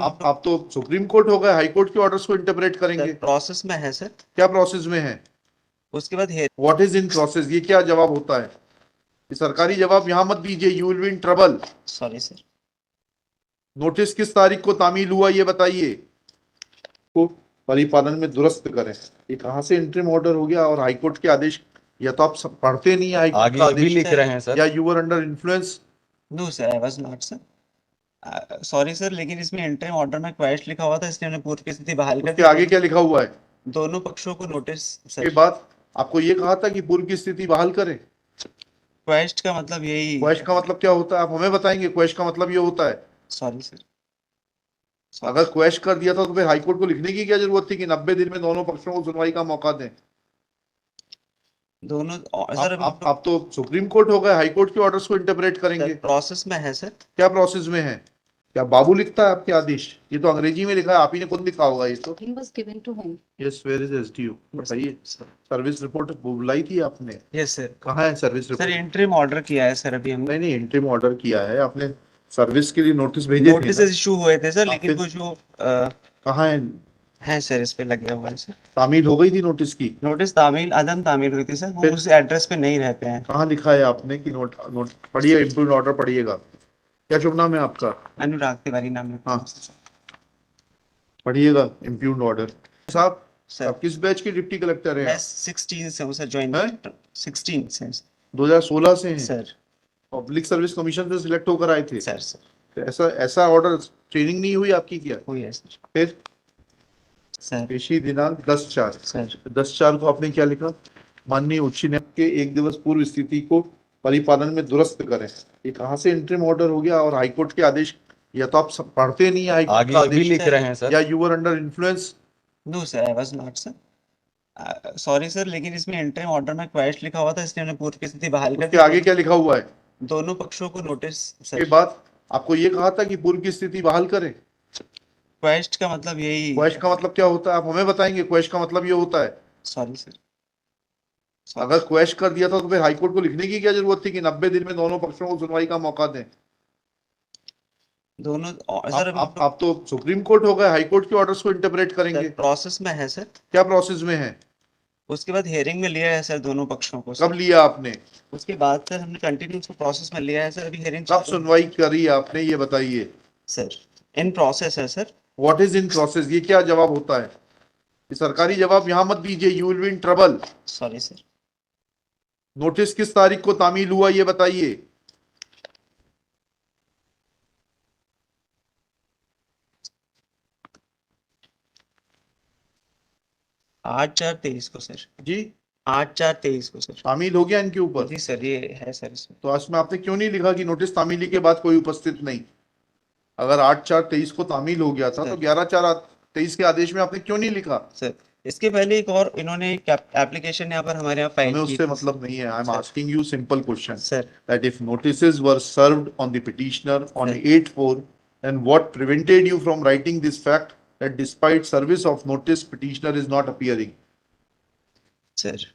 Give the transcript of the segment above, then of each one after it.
आप तो supreme court हो गए, हाई कोर्ट के ऑर्डर्स को इंटरप्रेट करेंगे। प्रोसेस में है सर। क्या प्रोसेस में है? उसके बाद व्हाट इज इन प्रोसेस, ये क्या जवाब होता है? ये सरकारी जवाब यहाँ मत दीजिए, you will be in trouble. Sorry sir. Notice किस तारीख को तामील हुआ ये बताइए, को परिपालन में दुरुस्त करें। ये कहाँ से इंटरिम ऑर्डर हो गया और हाईकोर्ट के आदेश? या तो आप पढ़ते नहीं है हाईकोर्ट आगे का भी आदेश, लिख रहे हैं सर। या you are under influence. No sir, I was not sir. Sorry sir, लेकिन इसमें इंटरिम ऑर्डर में क्वेश्चन लिखा हुआ था, इसलिए हमने पूर्व की स्थिति बहाल कर उसके दी। आगे क्या लिखा हुआ है? दोनों पक्षों को नोटिस के सर। बाद आपको ये कहा था कि पूर्व की स्थिति बहाल करें। क्वेश्चन का मतलब यही। क्वेश का मतलब क्या होता है, आप हमें बताएंगे। क्वेश का मतलब ये होता है, सॉरी सर। अगर क्वेश कर दिया था तो फिर हाईकोर्ट को लिखने की क्या जरूरत थी कि 90 दिन में दोनों पक्षों को सुनवाई का मौका दें। दोनों सर आप तो सुप्रीम कोर्ट हो गए, हाई कोर्ट के ऑर्डर्स को इंटरप्रेट करेंगे। प्रोसेस में है सर। क्या प्रोसेस में है? क्या बाबू लिखता है आपके आदेश? ये तो अंग्रेजी में लिखा है, आप ही ने खुद लिखा होगा ये तो। He was given to him. Yes, where is SDO बताइए। सर्विस रिपोर्ट बुलाई थी आपने? Yes sir. कहाँ है service sir report? Interim order किया है सर अभी हमने। नहीं, इंटरिम ऑर्डर किया है आपने, सर्विस के लिए नोटिस भेजे थे नोटिस ना? इशू हुए थे सर, आप लेकिन फिर- कुछ वो कहाँ है? सर इस पे लगे हुए हैं सर। तामील हो गई थी नोटिस की? नोटिस तामील अदम तामील हुई थी सर, वो फिर? उस एड्रेस पे नहीं रहते हैं। कहाँ लिखा है आपने कि नोट नोट पढ़िए, इम्प्रूव ऑर्डर पढ़िएगा। क्या शुभ नाम है आपका? अनुराग तिवारी नाम है। हाँ, पढ़िएगा इम्प्यूग्ड ऑर्डर। साहब, सर आप किस बैच के डिप्टी कलेक्टर हैं? मैं 16 से हूँ सर, ज्वाइन हैं? 16 से 2016 से हैं? सर। पब्लिक सर्विस कमीशन से सिलेक्ट होकर आए थे? सर तो ऐसा ऐसा ऑर्डर, ट्रेनिंग नहीं हुई आपकी क्या? हुई है सर। फिर सर पेशी दिनांक 10/4। सर 10/4 को आपने क्या लिखा? माननीय उच्च न्यायालय के एक दिवस पूर्व स्थिति को परिपालन में दुरुस्त करें। ये कहाँ से इंटरिम ऑर्डर हो गया और हाईकोर्ट के आदेश? या तो आप पढ़ते नहीं है हाईकोर्ट का आगे भी आदेश, लिख रहे हैं सर। या you are under influence. No sir, I was not sir. Sorry sir, लेकिन इसमें इंटरिम ऑर्डर में क्वेश्चन लिखा हुआ था, इसलिए हमने पूर्व की स्थिति बहाल कर उसके दी। आगे क्या लिखा हुआ है? दोनों पक्षों को नोटिस के सर। बाद आपको ये कहा था कि पूर्व की स्थिति बहाल करें। क्वेश्चन का मतलब यही। क्वेश का मतलब क्या होता है, आप हमें बताएंगे। क्वेश का मतलब ये होता है, सॉरी सर। अगर क्वेश कर दिया था तो फिर हाईकोर्ट को लिखने की क्या जरूरत थी कि 90 दिन में दोनों पक्षों को सुनवाई का मौका दें। दोनों सर आप तो सुप्रीम कोर्ट हो गए, हाई कोर्ट के ऑर्डर्स को इंटरप्रेट करेंगे। प्रोसेस में है सर। क्या प्रोसेस में है? उसके बाद हियरिंग में लिया है सर दोनों पक्षों को कब लिया आपने? उसके बाद सर हमने कंटिन्यू प्रोसेस में लिया है सर, अभी हियरिंग कब सुनवाई करी आपने ये बताइए। सर इन प्रोसेस है sir. What is in process, ये क्या जवाब होता है? ये सरकारी जवाब यहाँ मत दीजिए, you will be in trouble. Sorry sir. Notice किस तारीख को तामील हुआ ये बताइए। आठ 4/23 को सर। जी, 8/4/23 को सर। तामील हो गया इनके ऊपर? जी सर, ये है सर इसमें। तो आज में आपने क्यों नहीं लिखा कि नोटिस तामीली के बाद कोई उपस्थित नहीं? अगर 8/4/23 को तामील हो गया था तो 11/4/23 के आदेश में आपने क्यों नहीं लिखा? सर इसके पहले एक और इन्होंने एप्लीकेशन यहाँ पर हमारे यहाँ फाइल हमें की उससे थी। मतलब नहीं है। I am sir. Asking you simple question sir that if notices were served on the petitioner on Sir. 8/4, and what prevented you from writing this fact that despite service of notice petitioner is not appearing? Sir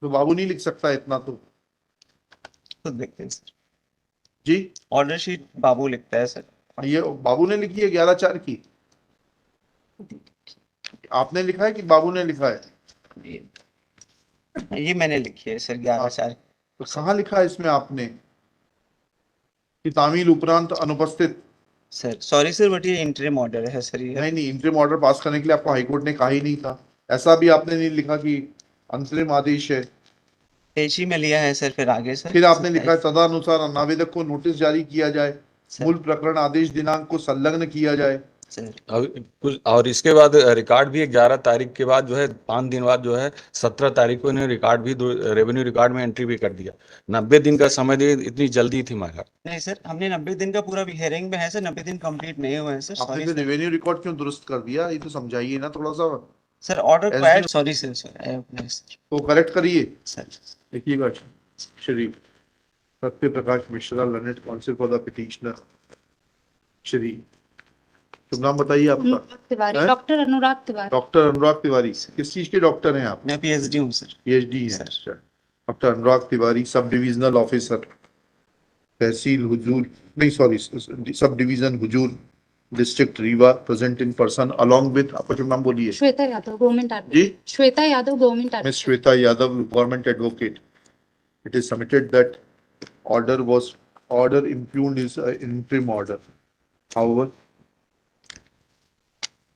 तो बाबू नहीं लिख सकता इतना तो। खुद देखते हैं sir. जी, order sheet बाबू लिखता है सर। ये बाबू ने लिखी है 11/4 की? आपने लिखा है कि बाबू ने लिखा है? ये मैंने लिखी है सर 11/4। तो कहाँ लिखा है इसमें आपने कि तामील उपरांत अनुपस्थित? सर सॉरी सर, बट ये इंटरिम ऑर्डर है सर। ये नहीं, इंटरिम ऑर्डर पास करने के लिए आपको हाईकोर्ट ने कहा ही नहीं था। ऐसा भी आपने नहीं लिखा कि अंतरिम आदेश है। पेशी में लिया है सर, फिर आगे सर। फिर आपने लिखा है तदनुसार आवेदक को नोटिस जारी किया जाए, मूल प्रकरण आदेश दिनांक को संलग्न किया जाए। कुछ और इसके बाद रिकॉर्ड भी 11 तारीख के बाद जो है 5 दिन बाद जो है 17 तारीख को इन्हें रिकॉर्ड भी रेवेन्यू रिकॉर्ड में एंट्री भी कर दिया। 90 दिन का समय दिए, इतनी जल्दी थी मगर नहीं सर, हमने 90 दिन का पूरा हियरिंग में है सर, 90 दिन कंप्लीट नहीं हुए हैं सर। आपने सॉरी फिर सर। रेवेन्यू रिकॉर्ड क्यों दुरुस्त कर दिया, ये तो समझाइए ना थोड़ा सा। Sir order quiet. Sorry sir. Sir तो करेक्ट करिए। सर देखिएगा, Shri Satya Prakash Mishra, learned counsel for the petitioner. श्री शुभ नाम बताइए आपका? अनुराग तिवारी, हैं? डॉक्टर अनुराग तिवारी। डॉक्टर अनुराग तिवारी। किस चीज के डॉक्टर हैं आप? मैं पीएचडी हूँ सर। पीएचडी है। Doctor Anurag Tiwari, sub divisional officer. तहसील हुजूर, नहीं सॉरी, सब डिवीजन हुजूर, district Rewa, present in person along with, आपका जो नाम बोलिए, श्वेता यादव गवर्नमेंट जी, advocate, Shweta Yadav government Miss advocate. Shweta Yadav, government advocate. It is submitted that order impugned is an interim order. However,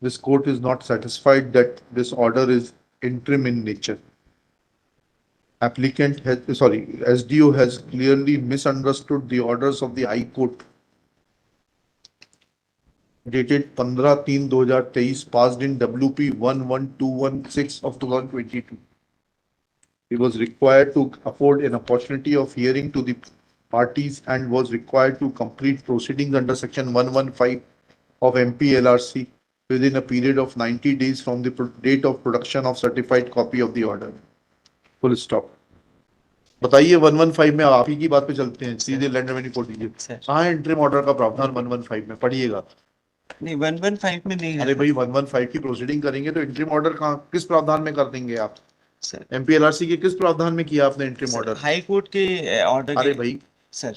this court is not satisfied that this order is interim in nature. SDO has clearly misunderstood the orders of the High Court dated 15/3/2023 passed in WP 11216 of 2022. He was required to afford an opportunity of hearing to the parties and was required to complete proceedings under section 115 of MPLRC within a period of 90 days from the date of production of certified copy of the order. Full stop. बताइए 115 में, आप ही की बात पे चलते हैं, सीधे land revenue code दीजिए। सर कहाँ है इंटरिम ऑर्डर का प्रावधान 115 में? पढ़िएगा। नहीं 115 में नहीं है अरे भाई 115 की प्रोसीडिंग करेंगे तो इंटरिम ऑर्डर कहाँ, किस प्रावधान में कर देंगे आप? सर। एमपीएलआरसी के किस प्रावधान में किया आपने इंटरिम ऑर्डर? हाई कोर्ट के ऑर्डर अरे भाई, sir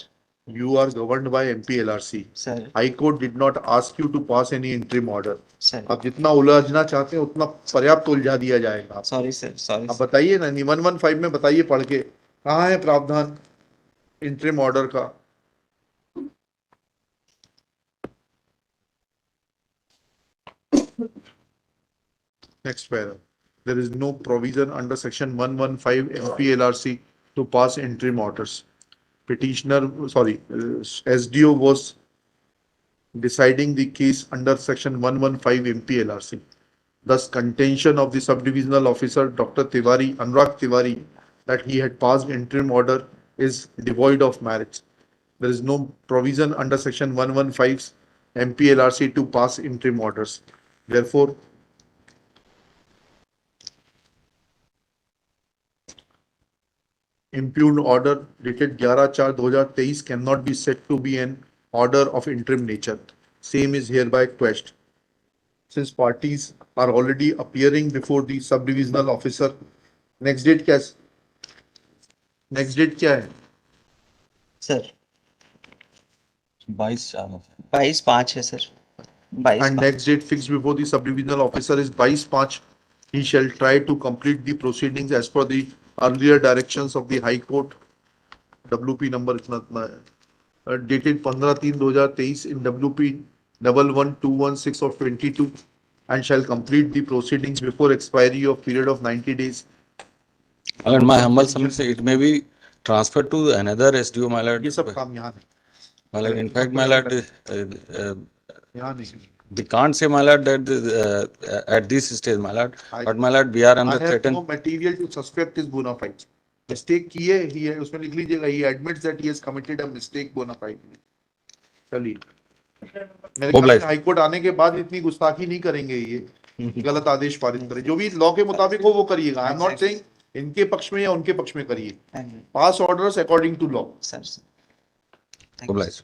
you are governed by MPLRC. Sir High Court did not ask you to pass any interim order. Sir आप जितना उलझना चाहते हैं उतना पर्याप्त उलझा दिया जाएगा। सॉरी सर सॉरी आप बताइए ना, 115 में बताइए पढ़ के, कहाँ है प्रावधान इंटरिम ऑर्डर का? Next paragraph. There is no provision under section 115 MPLRC to pass interim orders. SDO was deciding the case under section 115 MPLRC. Thus, contention of the subdivisional officer Dr. Tiwari, Anurag Tiwari, that he had passed interim order is devoid of merit. There is no provision under section 115 MPLRC to pass interim orders. Therefore, impugned order dated 11/4/2023 cannot be said to be an order of interim nature. Same is hereby quashed. Since parties are already appearing before the subdivisional officer, next date क्या है? Sir 22/4 22/5 है sir 22 And next date fixed before the subdivisional officer is 22/5. He shall try to complete the proceedings as per the earlier directions of the High Court. WP number इतना है, dated 15/3/2023 in WP 11216 of 22, and shall complete the proceedings before expiry of period of 90 days. And my humble submission, it may be transferred to another SDO, my lord. ये सब काम यहाँ नहीं, My lord, in fact, my lord, यहाँ नहीं। we can't say, my lord, that at this stage, my lord, but my lord, we are I under have threatened. no material to suspect his bona fide. Mistake की है, he है, उसमें लिख लीजिएगा, he admits that he has committed a mistake bona fide. चलिए, मेरे ख्याल में हाई कोर्ट आने के बाद इतनी गुस्ताखी नहीं करेंगे, ये गलत आदेश पारित करें, जो भी लॉ के मुताबिक हो वो करिएगा। आई एम नॉट सेइंग इनके पक्ष में या उनके पक्ष में करिए, pass orders according to law. Sir Obliged.